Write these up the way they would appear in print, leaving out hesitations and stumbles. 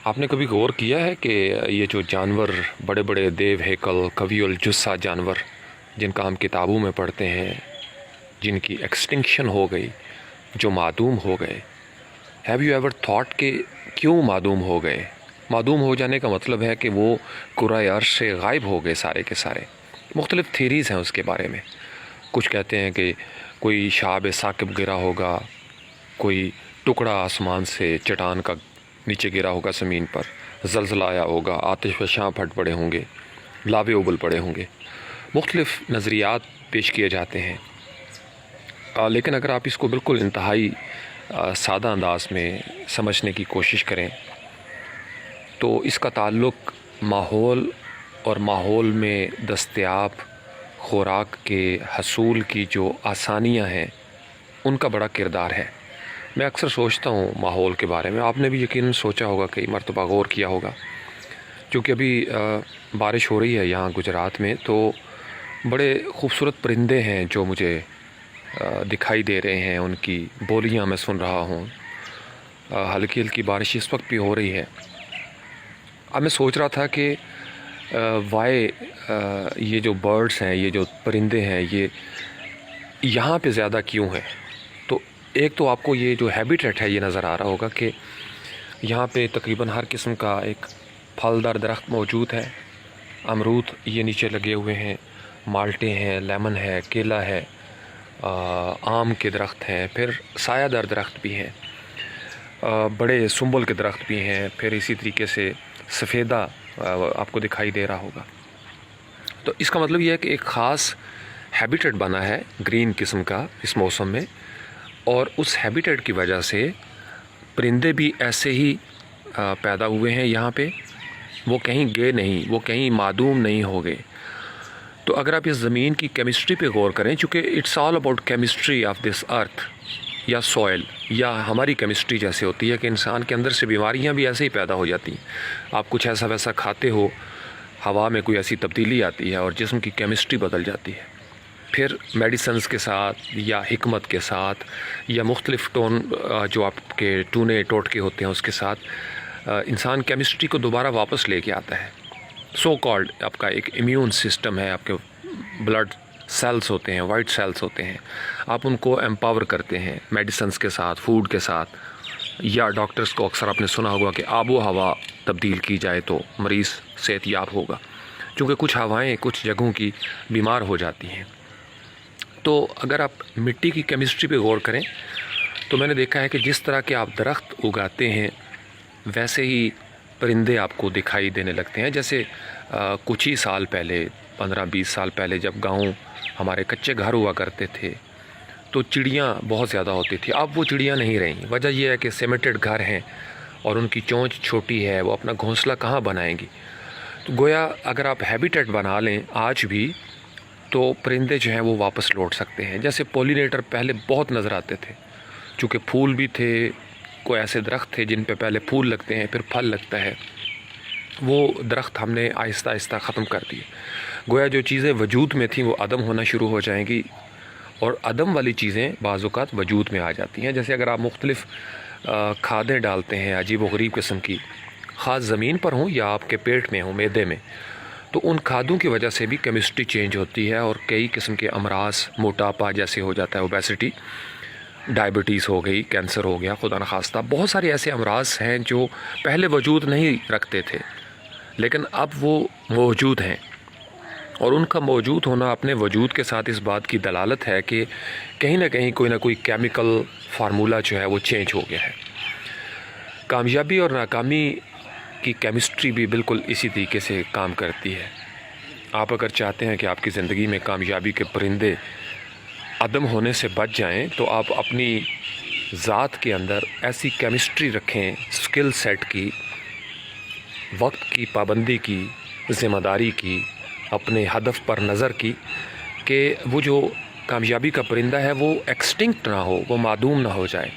آپ نے کبھی غور کیا ہے کہ یہ جو جانور بڑے بڑے دیو ہیکل قوی الجثہ جانور جن کا ہم کتابوں میں پڑھتے ہیں، جن کی ایکسٹنکشن ہو گئی، جو معدوم ہو گئے، ہیو یو ایور تھاٹ کہ کیوں معدوم ہو گئے؟ معدوم ہو جانے کا مطلب ہے کہ وہ کرۂ عرش سے غائب ہو گئے سارے کے سارے۔ مختلف تھیریز ہیں اس کے بارے میں۔ کچھ کہتے ہیں کہ کوئی شہاب ثاقب گرا ہوگا، کوئی ٹکڑا آسمان سے چٹان کا نیچے گرا ہوگا، زمین پر زلزلہ آیا ہوگا، آتش فشاں پھٹ پڑے ہوں گے، لاوے ابل پڑے ہوں گے۔ مختلف نظریات پیش کیے جاتے ہیں، لیکن اگر آپ اس کو بالکل انتہائی سادہ انداز میں سمجھنے کی کوشش کریں تو اس کا تعلق ماحول اور ماحول میں دستیاب خوراک کے حصول کی جو آسانیاں ہیں ان کا بڑا کردار ہے۔ میں اکثر سوچتا ہوں ماحول کے بارے میں، آپ نے بھی یقیناً سوچا ہوگا، کئی مرتبہ غور کیا ہوگا، کیونکہ ابھی بارش ہو رہی ہے یہاں گجرات میں، تو بڑے خوبصورت پرندے ہیں جو مجھے دکھائی دے رہے ہیں، ان کی بولیاں میں سن رہا ہوں۔ ہلکی ہلکی بارش اس وقت بھی ہو رہی ہے۔ اب میں سوچ رہا تھا کہ یہ جو برڈز ہیں، یہ جو پرندے ہیں، یہ یہاں پہ زیادہ کیوں ہیں؟ تو ایک تو آپ کو یہ جو ہیبیٹیٹ ہے یہ نظر آ رہا ہوگا کہ یہاں پہ تقریباً ہر قسم کا ایک پھلدار درخت موجود ہے۔ امرود یہ نیچے لگے ہوئے ہیں، مالٹے ہیں، لیمن ہے، کیلا ہے، آم کے درخت ہیں، پھر سایہ دار درخت بھی ہیں، بڑے سنبل کے درخت بھی ہیں، پھر اسی طریقے سے سفیدہ آپ کو دکھائی دے رہا ہوگا۔ تو اس کا مطلب یہ ہے کہ ایک خاص ہیبیٹیٹ بنا ہے گرین قسم کا اس موسم میں، اور اس ہیبیٹیٹ کی وجہ سے پرندے بھی ایسے ہی پیدا ہوئے ہیں یہاں پہ، وہ کہیں گئے نہیں، وہ کہیں معدوم نہیں ہو گئے۔ تو اگر آپ اس زمین کی کیمسٹری پہ غور کریں، چونکہ it's all about chemistry of this earth یا سوئل، یا ہماری کیمسٹری جیسے ہوتی ہے کہ انسان کے اندر سے بیماریاں بھی ایسے ہی پیدا ہو جاتی ہیں۔ آپ کچھ ایسا ویسا کھاتے ہو، ہوا میں کوئی ایسی تبدیلی آتی ہے اور جسم کی کیمسٹری بدل جاتی ہے، پھر میڈیسنز کے ساتھ یا حکمت کے ساتھ یا مختلف جو آپ کے ٹونے ٹوٹکے ہوتے ہیں اس کے ساتھ انسان کیمسٹری کو دوبارہ واپس لے کے آتا ہے۔ سو کالڈ آپ کا ایک امیون سسٹم ہے، آپ کے بلڈ سیلز ہوتے ہیں، وائٹ سیلز ہوتے ہیں، آپ ان کو ایمپاور کرتے ہیں میڈیسنز کے ساتھ، فوڈ کے ساتھ، یا ڈاکٹرز کو اکثر آپ نے سنا ہوگا کہ آب و ہوا تبدیل کی جائے تو مریض صحت یاب ہوگا، چونکہ کچھ ہوائیں کچھ جگہوں کی بیمار ہو جاتی ہیں۔ تو اگر آپ مٹی کی کیمسٹری پہ غور کریں تو میں نے دیکھا ہے کہ جس طرح کے آپ درخت اگاتے ہیں ویسے ہی پرندے آپ کو دکھائی دینے لگتے ہیں۔ جیسے کچھ ہی سال پہلے، 15-20 سال پہلے، جب گاؤں ہمارے کچے گھر ہوا کرتے تھے تو چڑیاں بہت زیادہ ہوتی تھی، اب وہ چڑیاں نہیں رہیں۔ وجہ یہ ہے کہ سیمیٹڈ گھر ہیں اور ان کی چونچ چھوٹی ہے، وہ اپنا گھونسلہ کہاں بنائیں گی؟ تو گویا اگر آپ ہیبیٹیٹ بنا لیں آج بھی تو پرندے جو ہیں وہ واپس لوٹ سکتے ہیں۔ جیسے پولینیٹر پہلے بہت نظر آتے تھے، چونکہ پھول بھی تھے، کوئی ایسے درخت تھے جن پہ پہلے پھول لگتے ہیں پھر پھل لگتا ہے، وہ درخت ہم نے آہستہ آہستہ ختم کر دیے۔ گویا جو چیزیں وجود میں تھیں وہ عدم ہونا شروع ہو جائیں گی، اور عدم والی چیزیں بعض اوقات وجود میں آ جاتی ہیں۔ جیسے اگر آپ مختلف کھادیں ڈالتے ہیں عجیب و غریب قسم کی، خاص زمین پر ہوں یا آپ کے پیٹ میں ہوں، معدے میں، تو ان کھادوں کی وجہ سے بھی کیمسٹری چینج ہوتی ہے اور کئی قسم کے امراض، موٹاپا جیسے ہو جاتا ہے، اوبیسٹی، ڈائبٹیز ہو گئی، کینسر ہو گیا، خدا نخواستہ بہت سارے ایسے امراض ہیں جو پہلے وجود نہیں رکھتے تھے لیکن اب وہ موجود ہیں، اور ان کا موجود ہونا اپنے وجود کے ساتھ اس بات کی دلالت ہے کہ کہیں نہ کہیں کوئی نہ کوئی کیمیکل فارمولہ جو ہے وہ چینج ہو گیا ہے۔ کامیابی اور ناکامی کی کیمسٹری بھی بالکل اسی طریقے سے کام کرتی ہے۔ آپ اگر چاہتے ہیں کہ آپ کی زندگی میں کامیابی کے پرندے عدم ہونے سے بچ جائیں تو آپ اپنی ذات کے اندر ایسی کیمسٹری رکھیں، سکل سیٹ کی، وقت کی پابندی کی، ذمہ داری کی، اپنے ہدف پر نظر کی، کہ وہ جو کامیابی کا پرندہ ہے وہ ایکسٹنکٹ نہ ہو، وہ معدوم نہ ہو جائے۔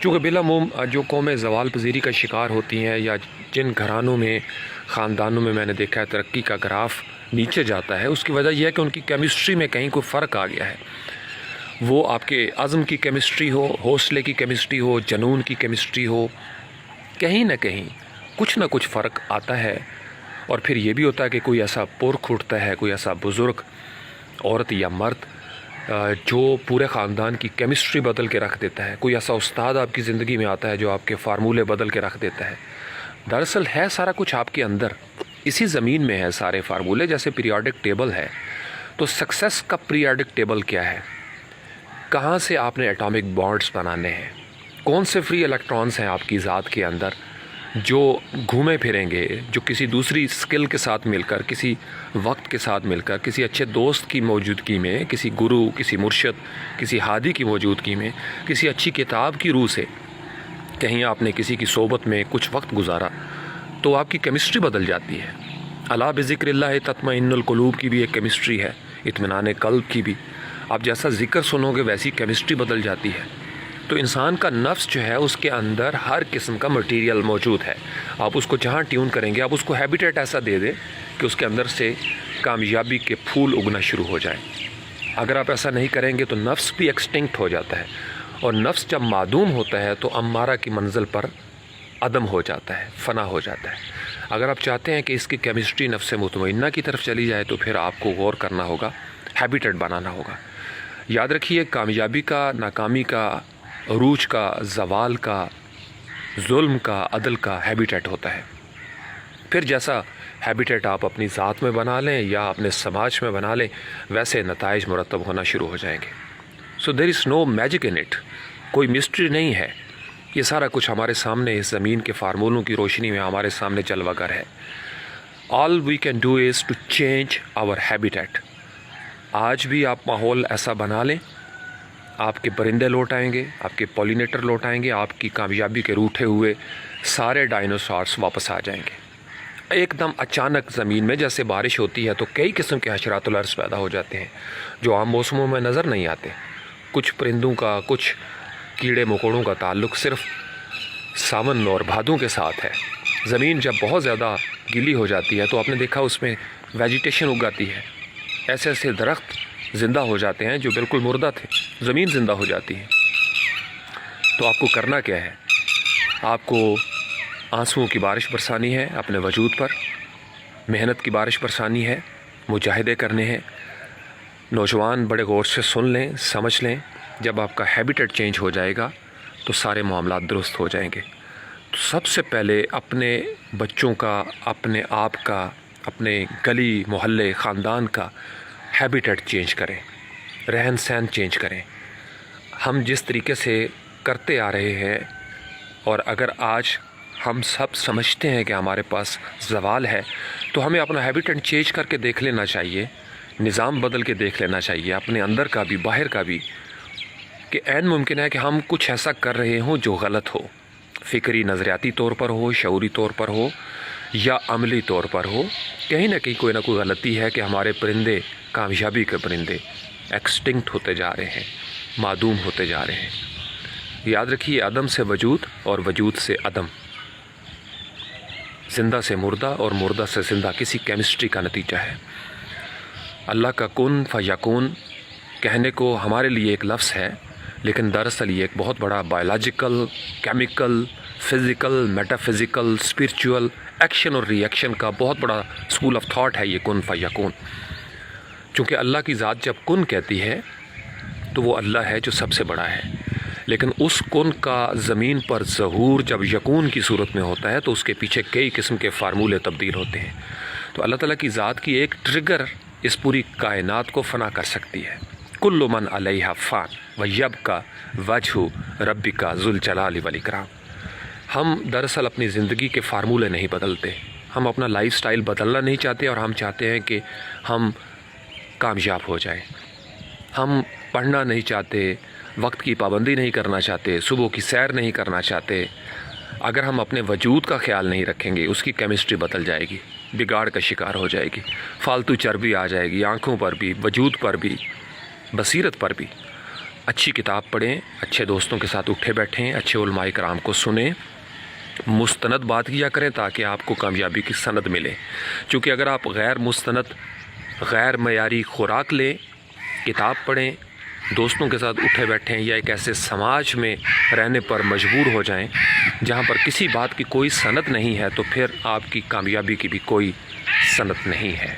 چونکہ بلا جو قومیں زوال پذیری کا شکار ہوتی ہیں یا جن گھرانوں میں، خاندانوں میں میں نے دیکھا ہے ترقی کا گراف نیچے جاتا ہے، اس کی وجہ یہ ہے کہ ان کی کیمسٹری میں کہیں کوئی فرق آ گیا ہے۔ وہ آپ کے عزم کی کیمسٹری ہو، حوصلے کی کیمسٹری ہو، جنون کی کیمسٹری ہو، کہیں نہ کہیں کچھ نہ کچھ فرق آتا ہے، اور پھر یہ بھی ہوتا ہے کہ کوئی ایسا پرکھ اٹھتا ہے، کوئی ایسا بزرگ عورت یا مرد جو پورے خاندان کی کیمسٹری بدل کے رکھ دیتا ہے، کوئی ایسا استاد آپ کی زندگی میں آتا ہے جو آپ کے فارمولے بدل کے رکھ دیتا ہے۔ دراصل ہے سارا کچھ آپ کے اندر، اسی زمین میں ہے سارے فارمولے، جیسے پیریوڈک ٹیبل ہے۔ تو سکسیس کا پیریوڈک ٹیبل کیا ہے؟ کہاں سے آپ نے ایٹامک بانڈز بنانے ہیں، کون سے فری الیکٹرانز ہیں آپ کی ذات کے اندر جو گھومے پھریں گے، جو کسی دوسری سکل کے ساتھ مل کر، کسی وقت کے ساتھ مل کر، کسی اچھے دوست کی موجودگی میں، کسی گرو، کسی مرشد، کسی ہادی کی موجودگی میں، کسی اچھی کتاب کی روح سے کہیں آپ نے کسی کی صحبت میں کچھ وقت گزارا تو آپ کی کیمسٹری بدل جاتی ہے۔ الا بذکر اللہ تطمئن القلوب کی بھی ایک کیمسٹری ہے، اطمینان قلب کی بھی۔ آپ جیسا ذکر سنو گے ویسی کیمسٹری بدل جاتی ہے۔ تو انسان کا نفس جو ہے اس کے اندر ہر قسم کا مٹیریل موجود ہے، آپ اس کو جہاں ٹیون کریں گے، آپ اس کو ہیبیٹیٹ ایسا دے دیں کہ اس کے اندر سے کامیابی کے پھول اگنا شروع ہو جائیں۔ اگر آپ ایسا نہیں کریں گے تو نفس بھی ایکسٹنکٹ ہو جاتا ہے، اور نفس جب معدوم ہوتا ہے تو امارہ کی منزل پر عدم ہو جاتا ہے، فنا ہو جاتا ہے۔ اگر آپ چاہتے ہیں کہ اس کی کیمسٹری نفس مطمئنہ کی طرف چلی جائے تو پھر آپ کو غور کرنا ہوگا، ہیبیٹیٹ بنانا ہوگا۔ یاد رکھیے، کامیابی کا، ناکامی کا، عروج کا، زوال کا، ظلم کا، عدل کا ہیبیٹیٹ ہوتا ہے۔ پھر جیسا ہیبیٹیٹ آپ اپنی ذات میں بنا لیں یا اپنے سماج میں بنا لیں، ویسے نتائج مرتب ہونا شروع ہو جائیں گے۔ سو دیر از نو میجک ان اٹ، کوئی مسٹری نہیں ہے، یہ سارا کچھ ہمارے سامنے اس زمین کے فارمولوں کی روشنی میں ہمارے سامنے جلوہ گر ہے۔ All we can do is to change our habitat. آج بھی آپ ماحول ایسا بنا لیں، آپ کے پرندے لوٹ آئیں گے، آپ کے پولینیٹر لوٹ آئیں گے، آپ کی کامیابی کے روٹھے ہوئے سارے ڈائنوسارس واپس آ جائیں گے۔ ایک دم اچانک زمین میں جیسے بارش ہوتی ہے تو کئی قسم کے حشرات الارض پیدا ہو جاتے ہیں جو عام موسموں میں نظر نہیں آتے۔ کچھ پرندوں کا، کچھ کیڑے مکوڑوں کا تعلق صرف ساون اور بھادوں کے ساتھ ہے۔ زمین جب بہت زیادہ گیلی ہو جاتی ہے تو آپ نے دیکھا اس میں ویجیٹیشن اگاتی ہے، ایسے ایسے درخت زندہ ہو جاتے ہیں جو بالکل مردہ تھے، زمین زندہ ہو جاتی ہے۔ تو آپ کو کرنا کیا ہے؟ آپ کو آنسوؤں کی بارش برسانی ہے اپنے وجود پر، محنت کی بارش برسانی ہے، مجاہدے کرنے ہیں۔ نوجوان بڑے غور سے سن لیں، سمجھ لیں، جب آپ کا ہیبیٹیٹ چینج ہو جائے گا تو سارے معاملات درست ہو جائیں گے۔ تو سب سے پہلے اپنے بچوں کا، اپنے آپ کا، اپنے گلی محلے خاندان کا ہیبیٹیٹ چینج کریں، رہن سہن چینج کریں۔ ہم جس طریقے سے کرتے آ رہے ہیں، اور اگر آج ہم سب سمجھتے ہیں کہ ہمارے پاس زوال ہے تو ہمیں اپنا ہیبیٹیٹ چینج کر کے دیکھ لینا چاہیے، نظام بدل کے دیکھ لینا چاہیے، اپنے اندر کا بھی باہر کا بھی، کہ عین ممکن ہے کہ ہم کچھ ایسا کر رہے ہوں جو غلط ہو، فکری نظریاتی طور پر ہو، شعوری طور پر ہو یا عملی طور پر ہو، کہیں نہ کہیں کوئی نہ کوئی غلطی ہے کہ ہمارے پرندے، کامیابی کے پرندے ایکسٹنکٹ ہوتے جا رہے ہیں، معدوم ہوتے جا رہے ہیں۔ یاد رکھیے، عدم سے وجود اور وجود سے عدم، زندہ سے مردہ اور مردہ سے زندہ کسی کیمسٹری کا نتیجہ ہے۔ اللہ کا کن فیکون کہنے کو ہمارے لیے ایک لفظ ہے، لیکن دراصل یہ ایک بہت بڑا biological, chemical, physical, meta physical, spiritual action اور ری ایکشن کا بہت بڑا اسکول آف تھاٹ ہے یہ کن فیکون۔ چونکہ اللہ کی ذات جب کن کہتی ہے تو وہ اللہ ہے جو سب سے بڑا ہے، لیکن اس کن کا زمین پر ظہور جب یکون کی صورت میں ہوتا ہے تو اس کے پیچھے کئی قسم کے فارمولے تبدیل ہوتے ہیں۔ تو اللہ تعالیٰ کی ذات کی ایک ٹرگر اس پوری کائنات کو فنا کر سکتی ہے۔ کل من علیہا فان ویبقی وجہ ربک ذو الجلال والاکرام۔ ہم دراصل اپنی زندگی کے فارمولے نہیں بدلتے، ہم اپنا لائف سٹائل بدلنا نہیں چاہتے، اور ہم چاہتے ہیں کہ ہم کامیاب ہو جائیں۔ ہم پڑھنا نہیں چاہتے، وقت کی پابندی نہیں کرنا چاہتے، صبح کی سیر نہیں کرنا چاہتے۔ اگر ہم اپنے وجود کا خیال نہیں رکھیں گے، اس کی کیمسٹری بدل جائے گی، بگاڑ کا شکار ہو جائے گی، فالتو چربی آ جائے گی آنکھوں پر بھی، وجود پر بھی، بصیرت پر بھی۔ اچھی کتاب پڑھیں، اچھے دوستوں کے ساتھ اٹھے بیٹھیں، اچھے علماء کرام کو سنیں، مستند بات کیا کریں تاکہ آپ کو کامیابی کی سند ملے۔ چونکہ اگر آپ غیر مستند، غیر معیاری خوراک لیں، کتاب پڑھیں، دوستوں کے ساتھ اٹھے بیٹھیں یا ایک ایسے سماج میں رہنے پر مجبور ہو جائیں جہاں پر کسی بات کی کوئی سند نہیں ہے، تو پھر آپ کی کامیابی کی بھی کوئی سند نہیں ہے۔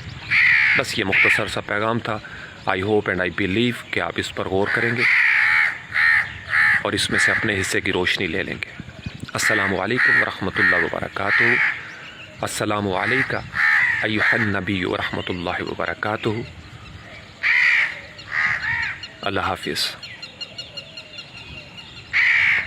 بس یہ مختصر سا پیغام تھا۔ I hope and I believe کہ آپ اس پر غور کریں گے اور اس میں سے اپنے حصے کی روشنی لے لیں گے۔ السلام علیکم ورحمۃ اللہ وبرکاتہ۔ السلام علیکم ایھا النبی ورحمۃ اللہ وبرکاتہ۔ اللہ حافظ۔